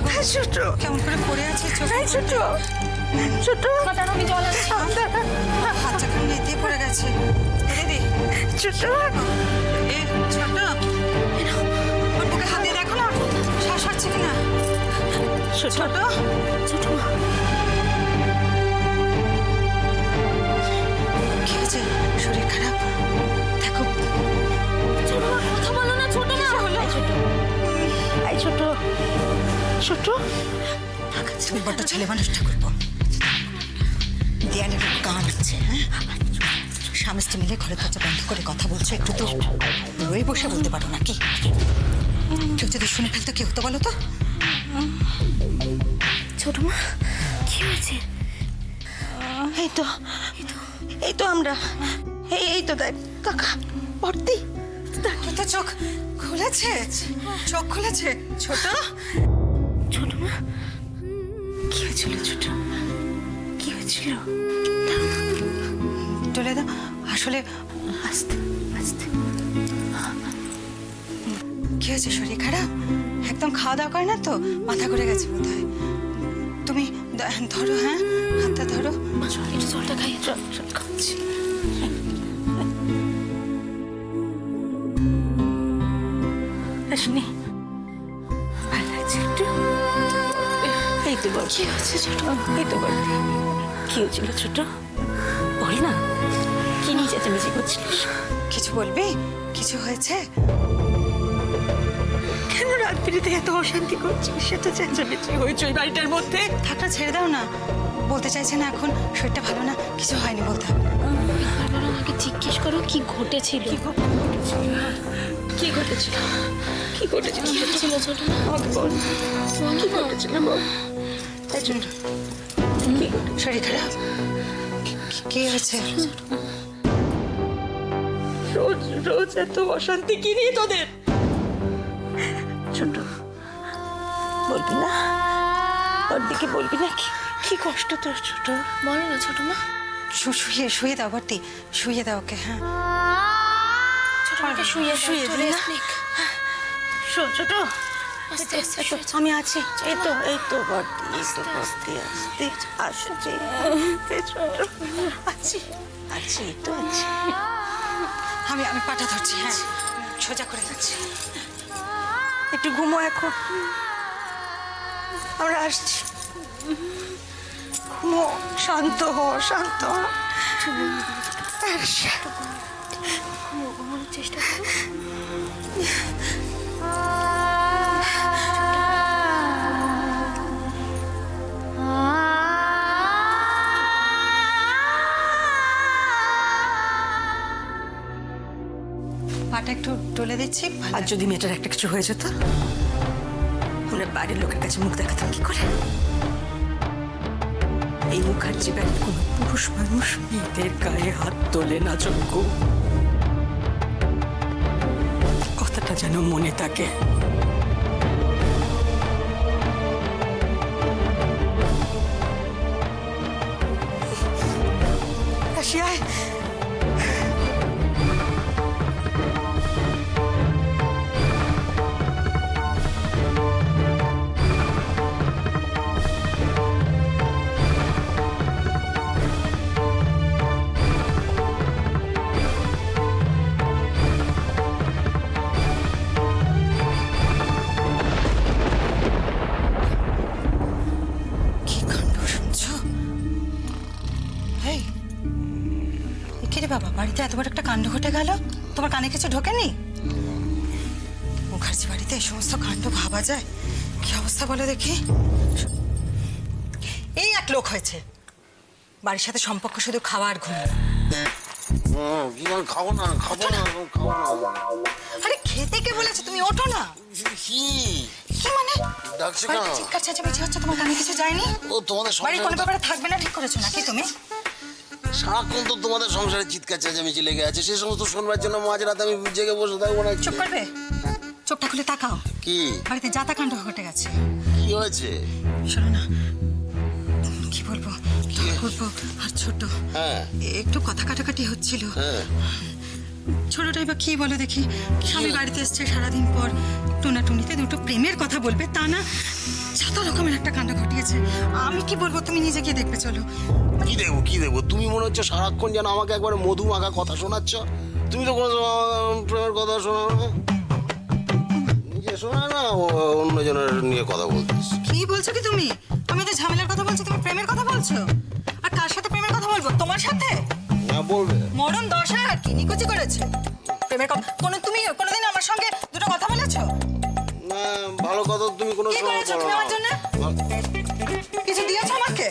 গো ছোট কেমন করে পড়ে আছে ছোট ছোট ছোট আমি জল আনছি। হাতটা কেমন নেতে পড়ে গেছে দিদি ছোট এ ছোট ওর বুকে হাত দিয়ে দেখো না শ্বাস হচ্ছে কিনা ছোট ছোট কি হয়েছে শরীর খারাপ দেখো কথা বলো না ছোট না এই ছোট ছোট তুমি বড্ড ছেলে মানুষটা করবো দেয়ালের কান আছে হ্যাঁ স্বামী স্ত্রী মিলে ঘরে দরজা বন্ধ করে কথা বলছো একটু তো রয়ে বসে বলতে পারো নাকি কেউ যদি শুনে ফেলতো কি হতো বলো তো ছোট মা কি হয়েছে? এই তো আমরা এই তো দেখ কাকা ভর্তি তো চোখ খুলেছে চোখ খুলেছে ছোট ছোট মা কি হয়েছিল ছোট কি হয়েছিল চলে দাও আসলে আস্তে আস্তে কি হয়েছে শরীর খারাপ একদম খাওয়া দাওয়া করে না তো মাথা ঘুরে গেছে বোধ হয় তুমি ধরো হ্যাঁ হাতটা ধরো একটু জলটা খাই খাচ্ছি রশ্মি ভালো লাগছে একটু এই তো বল কি হয়েছে ছোট এই তো বল কি হয়েছিল ছোট বল না কি নিয়ে চেঁচামেচি করছিলিস? কিছু বলবি কিছু হয়েছে কেন রাত্রিতে এত অশান্তি করছিস? সেটা চেঁচামেচি হয়েছে ওই বাড়িটার মধ্যে। থাকটা ছেড়ে দাও না বলতে চাইছে না এখন শরীরটা ভালো না কিছু হয়নি বলতে হবে একবার আমাকে জিজ্ঞেস করো কি ঘটেছিল। কি ঘটেছিল কি ঘটেছিল কি হয়েছিল ছোট না? আমাকে বল কি ঘটেছিল বল তাই জন্য শরীর খারাপ কি হয়েছে রোজ রোজ এত অশান্তি কি নিয়ে তোদের? ছোট বলবি না ওর দিকে বলবি না কি কষ্ট তোর ছোট? বলো না ছোট মা। শুয়ে দাও ভর্তি শুয়ে দাও ওকে হ্যাঁ ছোট মাকে শুয়ে শুয়ে চলে দিই না? আসলি। ছোট আস্তে আস্তে এই তো, শুয়ে আমি আছি এই তো ভর্তি আস্তে আসছে ছোট আছি তো আছি আমি পাটা ধরছি হ্যাঁ সোজা করে যাচ্ছি একটু ঘুমো এখন আমরা আসছি ঘুমো শান্ত হ ঘুমানোর চেষ্টা করো। পাটা একটু টলে দিচ্ছি আর যদি মেয়েটার একটা কিছু হয়ে যেত আমরা বাড়ির লোকের কাছে মুখ দেখাতাম কি করে? এই মুখার্জি বাড়ির কোনো পুরুষ মানুষ মেয়েদের গায়ে হাত তোলে না চক্ষু কথাটা যেন মনে থাকে আসিয়ায় কি কাণ্ড শুনছো এই কি রে বাবা বাড়িতে এত বড় একটা কাণ্ড ঘটে গেল তোমার কানে কিছু ঢোকেনি মুখার্জি বাড়িতে এই সমস্ত কাণ্ড ভাবা যায় কি অবস্থা বলো দেখি এই এক লোক হয়েছে বাড়ির সাথে সম্পর্ক শুধু খাওয়া আর ঘুম কি করে খাবো না আরে খেতে কে বলেছে তুমি ওঠো না কি কি মানে ডাকছে বাড়িতে কেন? চিৎকার চেঁচামেচি হচ্ছে তোমার কানে কিছু যায়নি ও তোমাদের বাড়ির কোনো সংসারে ব্যাপারে থাকবে না ঠিক করেছো নাকি তুমি সারাক্ষণ তো তোমাদের সংসারে চিৎকার চেঁচামেচি লেগে আছে সেই সমস্ত শোনবার জন্য মাঝরাতে আমি জেগে বসে থাকবো না চুপ করবে চোখটা খুলে তাকাও কি বাড়িতে যাতাকাণ্ড ঘটে গেছে কি হয়েছে? শোনো না কি বলবো করবো আর ছোট হ্যাঁ একটু কথা কাটাকাটি হচ্ছিল হ্যাঁ ছোটটাই বা কি বলে দেখি স্বামী বাড়িতে এসছে সারাদিন পর টোনাটুনিতে দুটো প্রেমের কথা বলবে তা না যত রকমের একটা কাণ্ড ঘটিয়েছে। আমি কি বলবো, তুমি নিজে গিয়ে দেখবে চলো। কি দেবো তুমি মনে হচ্ছে সারাক্ষণ যেন আমাকে একবারে মধু মাখা কথা শোনাচ্ছ। তুমি তো কোনো প্রেমের কথা শোনাও না, নিজে শোনা না অন্য জনের নিয়ে কথা বলতিস। কি বলছো কি তুমি? আমি তো ঝামেলার কথা বলছি, তুমি প্রেমের কথা বলছো। আর কার সাথে প্রেমের কথা বলবো? তোমার সাথে? না বলবে মরণ দশা আর কি নিকুচি করেছে প্রেমের কথা। তুমি কোনোদিন আমার সঙ্গে দুটো কথা বলেছো? না, ভালো কথা তুমি কোনো কি সময় করেছো বলো তুমি না। আমার জন্য? কিছু দিয়েছো আমাকে?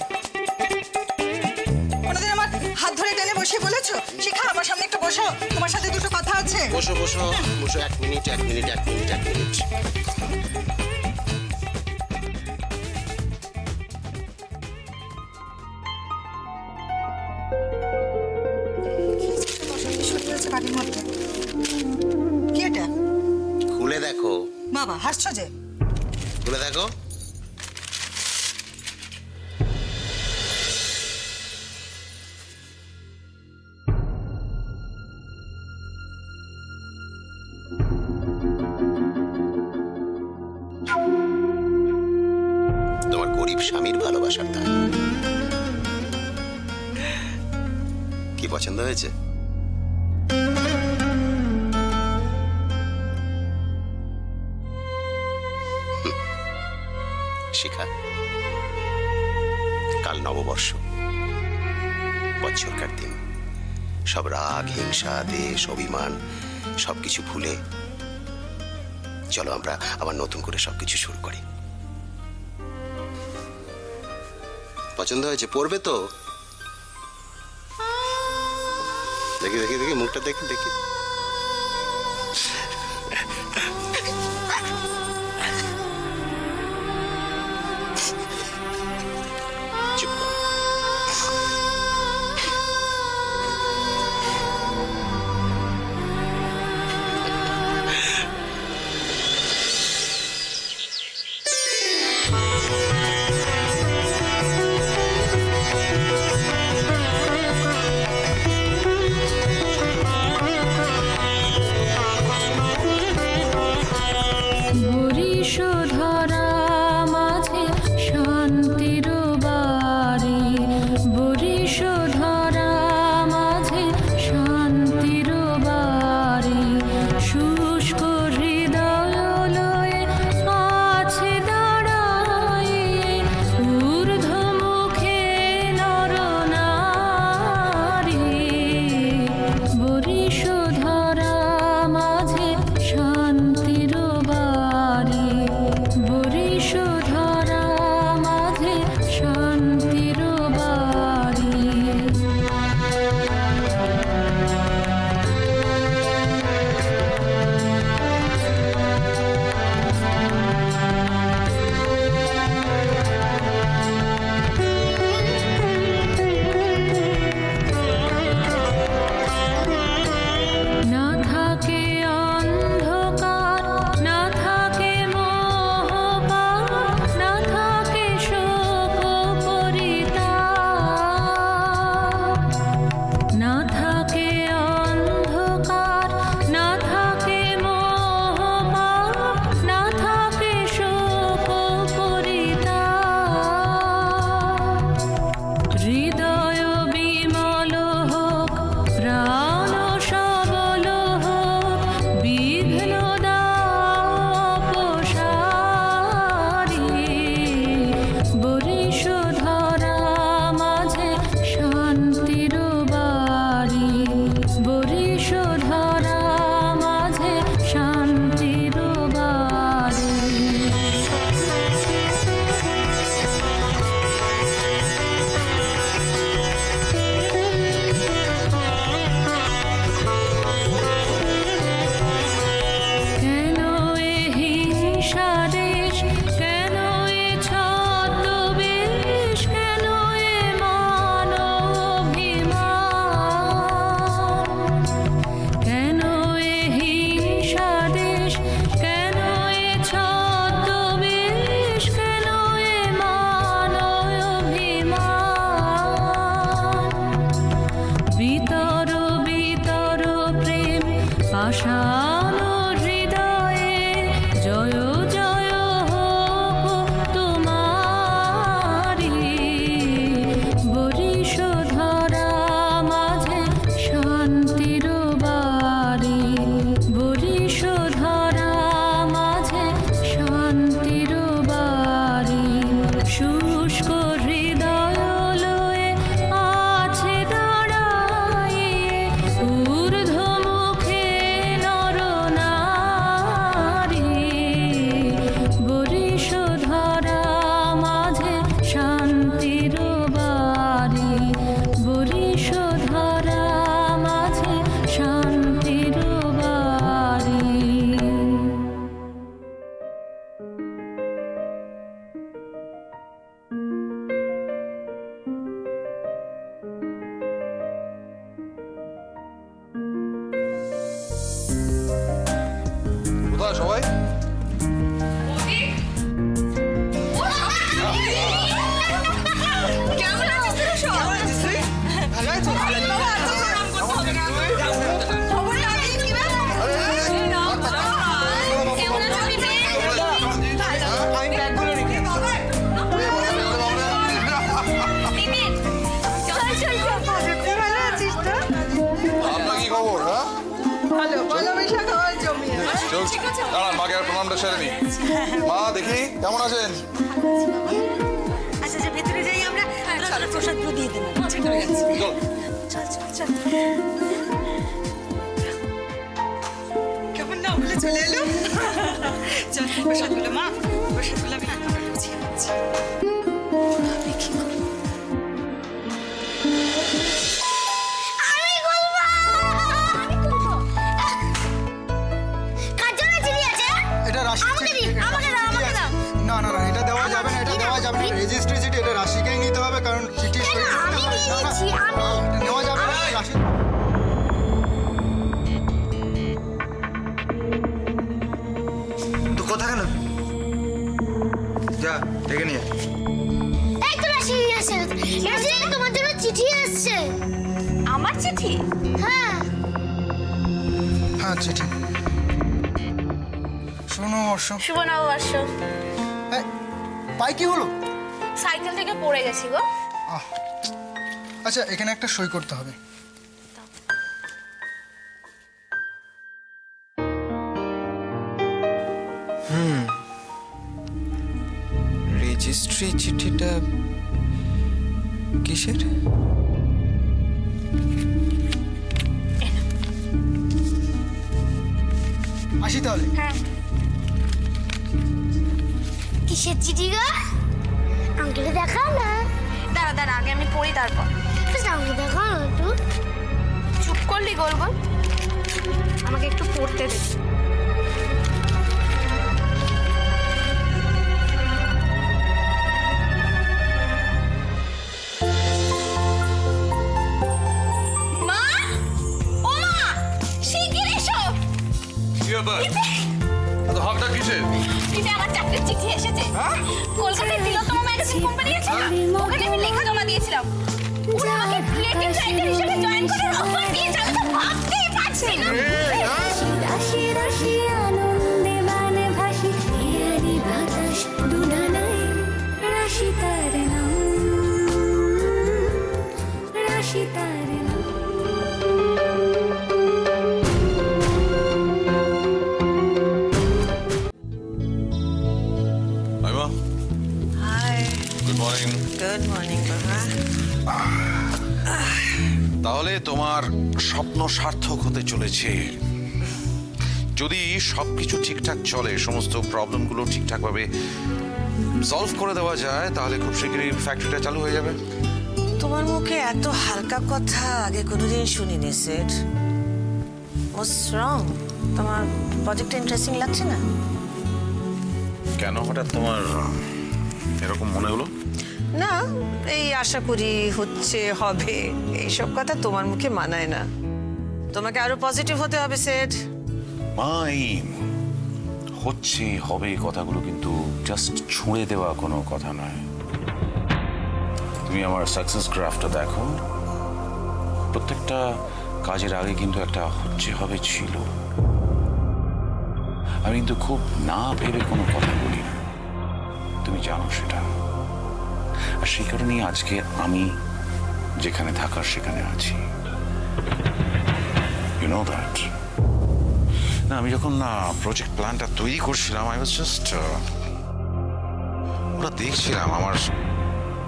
কোনোদিন আমার হাত ধরে টেনে বসিয়ে বলেছো, শিখা আমার সামনে একটু বসো, তোমার সাথে দুটো কথা আছে? বসো বসো বসো, 1 মিনিট 1 মিনিট 1 মিনিট 1 মিনিট। সত্যি হয়েছে বাড়ির মধ্যে। কি এটা? খুলে দেখো বাবা হাসছো যে? খুলে দেখো। তোমার গরিব স্বামীর ভালোবাসার দায়। কি পছন্দ হয়েছে? শিখা, কাল নববর্ষ, বৎসরকার দিন। সব রাগ, হিংসা, দেশ, অভিমান সবকিছু ভুলে চলো আমরা আবার নতুন করে সবকিছু শুরু করি। পছন্দ হয়েছে? পড়বে তো? দেখি দেখি দেখি মুখটা দেখি দেখি। চুপ কর। বরিশধরা মাঝে শান্তির বাড়ি, বরিশধরা মাঝে শান্তির বাড়ি। শুষ্ক হৃদয় লয়ে আছে দাঁড়াইয়ে, ঊর্ধ্বমুখে নরনারী। বরিশধরা মাঝে শান্তির বাড়ি, বরিশধরা মাঝে শান্তির বাড়ি। না থাকে অন্ধকার, না থাকে মোহপাপ, না থাকে শোক পরিতাপ। না থাকে অন্ধকার, না থাকে মোহপাপ, না থাকে শোক পরিতাপ। হৃদয় বিমল হোক, প্রাণ সবল হোক, বিঘ্ন দাপসারি। বরিশধরা মাঝে শান্তির বাড়ি, বরিশধরা মাঝে শান্তির বাড়ি। কেন এ হিংসা দেশ, কেন এ ছদ্মবেশ, কেন এ মান অভিমান। কেন এ হিংসা দেশ, কেন এ ছদ্মবেশ, কেন এ মান অভিমান। বিতর বিতর প্রেম পাষাণ হৃদয়ে, জয় জয় হোক তোমার পয়লা বৈশাখ আবার জমিয়ে চল দাঁড়ান মাকে আর প্রণামটা সেরে নি। মা দেখি কেমন আছেন? আচ্ছা ভেতরে যাই আমরা চলো প্রসাদগুলো দিয়ে দেবো চল চল চল চল কেমন না বলে চলে এলো চল প্রসাদগুলো মা প্রসাদগুলো আমি রান্না করে গুছিয়ে নিচ্ছি আমি বলবো আমি বলবো কার জন্য চিঠি আছে এটা রাশি আমাকে চিঠি, দিন, এটা আমাকে রাশি দাও, চিঠি আমাকে আছে। দাও। না না না এটা দেওয়া যাবে না, এটা দেওয়া যাবে না, রেজিস্ট্রি চিঠি, এটা রাশিকেই নিতে হবে কারণ চিঠি কেন? সই করতে আমি হয়। নিয়ে না, না, নিচ্ছি, আমি। এটা নেওয়া যাবে না, রাশি। তো কথা কেন? যা ডেকে নিয়ে। এই তো রাশি এসেছে রাশি তোমার জন্য চিঠি এসেছে আমার চিঠি হ্যাঁ হ্যাঁ চিঠি। শোনো হর্ষ, শুভ নববর্ষ এই, পায়ে কি হলো? সাইকেল থেকে পড়ে গেছি গো আহ, আচ্ছা এখানে একটা সই করতে হবে। রেজিস্ট্রি চিঠিটা কিসের? আসি তাহলে। হ্যাঁ কিসের চিঠি গো আঙ্কেলে দেখাও না দাঁড়া দাঁড়া আগে আমি পড়ি তারপর আমাকে দেখাও না একটু চুপ করলি গোল গোল আমাকে একটু পড়তে দে মা ও মা শিগগির এসো কি ব্যাপার এত হাফটা কিসের? দিদি আমার চাকরির চিঠি এসেছে কলকাতায় তিলোত্তমা ম্যাগাজিন কোম্পানি আছে না ওখানে আমি লেখা জমা দিয়েছিলাম ওরা আমাকে ক্রিয়েটিভ রাইটার হিসেবে জয়েন করার অফার দিয়েছে আমি তো ভাবতেই পারছি না রাশি রাশি আনন্দে মানে ভাসি হিয়ারি বাতাস দুনানায় রাশি তার নাম রাশি তার নাম Aima hi good morning. Good morning বাবা তাহলে তোমার স্বপ্ন সার্থক হতে চলেছে যদি সবকিছু ঠিকঠাক চলে, সমস্ত প্রবলেমগুলো ঠিকঠাকভাবে সলভ করে দেওয়া যায়, তাহলে খুব শীঘ্রই ফ্যাক্টরিটা চালু হয়ে যাবে। তোমার মুখে এত হালকা কথা আগে কোনোদিন শুনিনি সেট। হোয়াটস রং? তোমার প্রজেক্টটা ইন্টারেস্টিং লাগছে না? কেন হঠাৎ তোমার এরকম মনে হলো? না, এই আশা করি হচ্ছে হবে এইসব কথা তোমার মুখে মানায় না। তোমাকে আরো পজিটিভ হতে হবে সেট। এই হচ্ছে হবে কথাগুলো কিন্তু জাস্ট ছুঁড়ে দেওয়া কোনো কথা নয়। তুমি আমার সাকসেস গ্রাফটা দেখো, প্রত্যেকটা কাজের আগে কিন্তু একটা হচ্ছে হবে ছিল। আমি কিন্তু খুব না ভেবে কোনো কথা বলি না, তুমি জানো সেটা। আর সেই কারণেই আজকে আমি যেখানে থাকার সেখানে আছি। You know that. না, আমি যখন প্রজেক্ট প্ল্যানটা তৈরি করছিলাম, আই ওয়াজ জাস্ট ওরা দেখছিলাম। আমার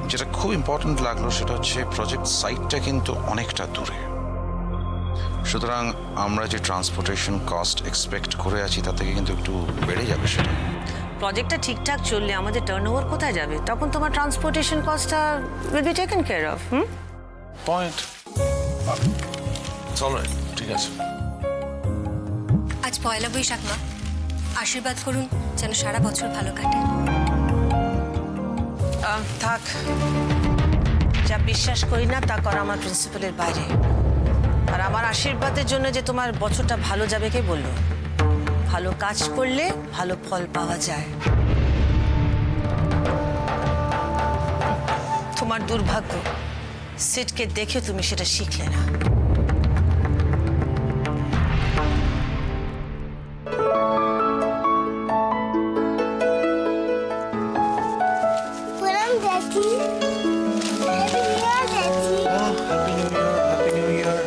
যেটা খুব ইম্পর্ট্যান্ট লাগলো সেটা হচ্ছে প্রজেক্ট সাইটটা কিন্তু অনেকটা দূরে, সুতরাং আমরা যে ট্রান্সপোর্টেশন কস্ট এক্সপেক্ট করে আছি তার থেকে কিন্তু একটু বেড়ে যাবে সেটা। প্রজেক্টটা ঠিকঠাক চললে আমাদের টার্নওভার কোথায় যাবে? তখন তোমার ট্রান্সপোর্টেশন কস্টটা will be taken care of. Point. চলো, ঠিক আছে। আজ পয়লা বৈশাখ মা, আশীর্বাদ করুন যেন সারা বছর ভালো কাটে। থাক, যা বিশ্বাস করি না তা করা আমার প্রিন্সিপালের বাইরে। আর আমার আশীর্বাদের জন্য যে তোমার বছরটা ভালো যাবে কে বললো? ভালো কাজ করলে ভালো ফল পাওয়া যায়। তোমার দুর্ভাগ্য সিটকে দেখে তুমি সেটা শিখলে না। Happy new year, happy new year.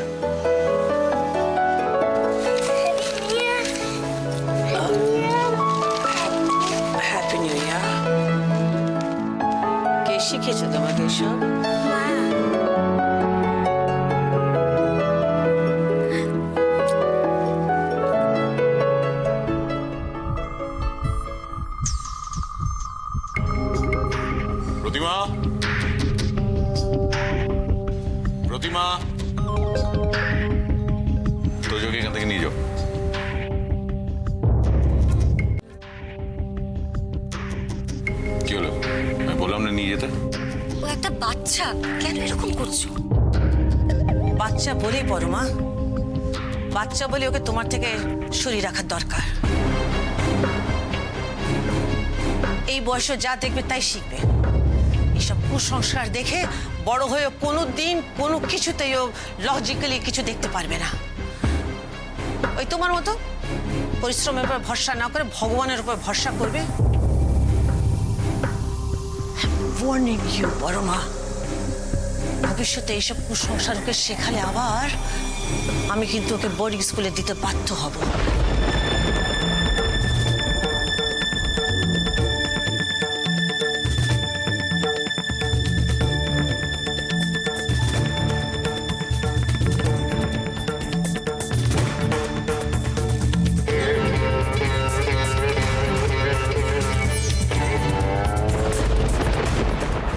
শিখেছে তোমাকে সব? প্রতিমা, প্রতিমা, তোজোকে এখান থেকে নিয়ে যাও। কি হলো? আমি বললাম না নিয়ে যেতে। ও একটা বাচ্চা, কেন এরকম করছো? বাচ্চা বলেই পরমা, বাচ্চা বলে ওকে তোমার থেকে সরিয়ে রাখার দরকার। এই বয়সে যা দেখবে তাই শিখবে। এসব কুসংস্কার দেখে বড় হয়ে কোনো দিন কোনো কিছুতেই ও লজিক্যালি কিছু দেখতে পারবে না। ওই তোমার মতো পরিশ্রমের উপর ভরসা না করে ভগবানের উপর ভরসা করবে। ওয়ার্নিং ইউ পরমা, ভবিষ্যতে এইসব কুসংস্কার ওকে শেখালে আবার আমি কিন্তু ওকে বোর্ডিং স্কুলে দিতে বাধ্য হব।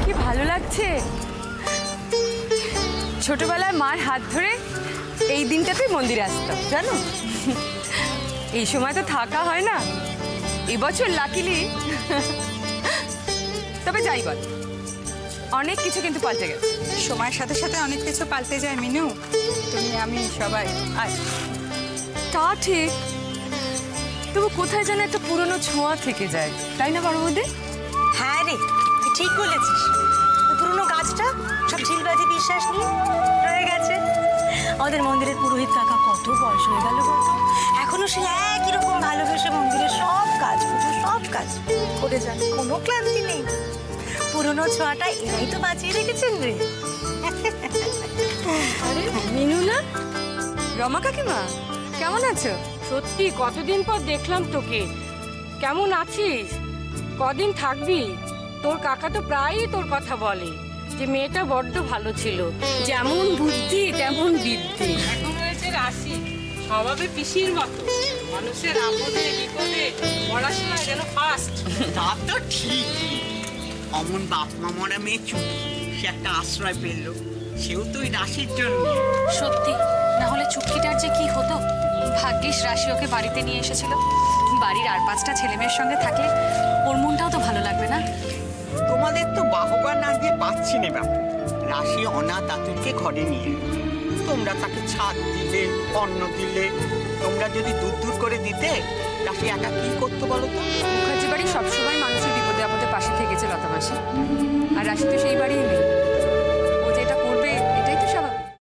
কি ভালো লাগছে ছোটবেলায় মার হাত ধরে এই দিনটাতে মন্দিরে আসতাম জানো। এই সময় তো থাকা হয় না, এবছর লাকিলি। তবে যাই বল, অনেক কিছু কিন্তু পাল্টে গেছে। সময়ের সাথে সাথে অনেক কিছু পাল্টে যায় মিনু। তুমি আমি সবাই আয়। তা ঠিক, তবু কোথায় যেন একটা পুরনো ছোঁয়া থেকে যায়, তাই না বড় বৌদি? হ্যাঁ রে, তুই ঠিক বলেছিস। ওই পুরোনো গাছটা সব ঝিলবাজি বিশ্বাস নিয়ে রয়ে গেছে। আমাদের মন্দিরের পুরোহিত কাকা কত বয়স হয়ে গেল বলতো, এখনো সে একই রকম ভালোবেসে মন্দিরের সব কাজ, পুজো সব কাজ করে যান, কোনো ক্লান্তি নেই। পুরোনো ছোঁয়াটা এরাই তো বাঁচিয়ে রেখেছেন রে। আরে মিনু না, রমা কাকিমা কেমন আছো? সত্যি কতদিন পর দেখলাম তোকে। কেমন আছিস? কদিন থাকবি? তোর কাকা তো প্রায়ই তোর কথা বলে যে মেয়েটা বড্ড ভালো ছিল, যেমন বুদ্ধি তেমন বিদ্যে। এখন হয়েছে রাশি, স্বভাবে পিসির মতো, মানুষের আপদে বিপদে পড়াশোনায় যেন ফার্স্ট। তা তো ঠিকই। অমন বাপ মা মরা মেয়ে চুপ, সে একটা আশ্রয় পেল, সেও তো ওই রাশির জন্য। সত্যি, না হলে চুটকিটার যে কি হতো। ভাগ্যিস রাশি ওকে বাড়িতে নিয়ে এসেছিল। বাড়ির আর 5টা ছেলেমেয়ের সঙ্গে থাকলে ওর মনটাও তো ভালো লাগবে না? তোমাদের তো বাহবা না দিয়ে পাচ্ছি না বাপু। রাশি অনাথ আতুরকে ঘরে নিয়ে এলো। তোমরা তাকে ছাদ দিলে, অন্ন দিলে। তোমরা যদি দূর দূর করে দিতে, রাশি একা কি করতো বলো তো? মুখার্জি বাড়ি সবসময় মানুষের বিপদে আপদে পাশে থেকেছে লতা মাসি, আর রাশি তো সেই বাড়িই নেই।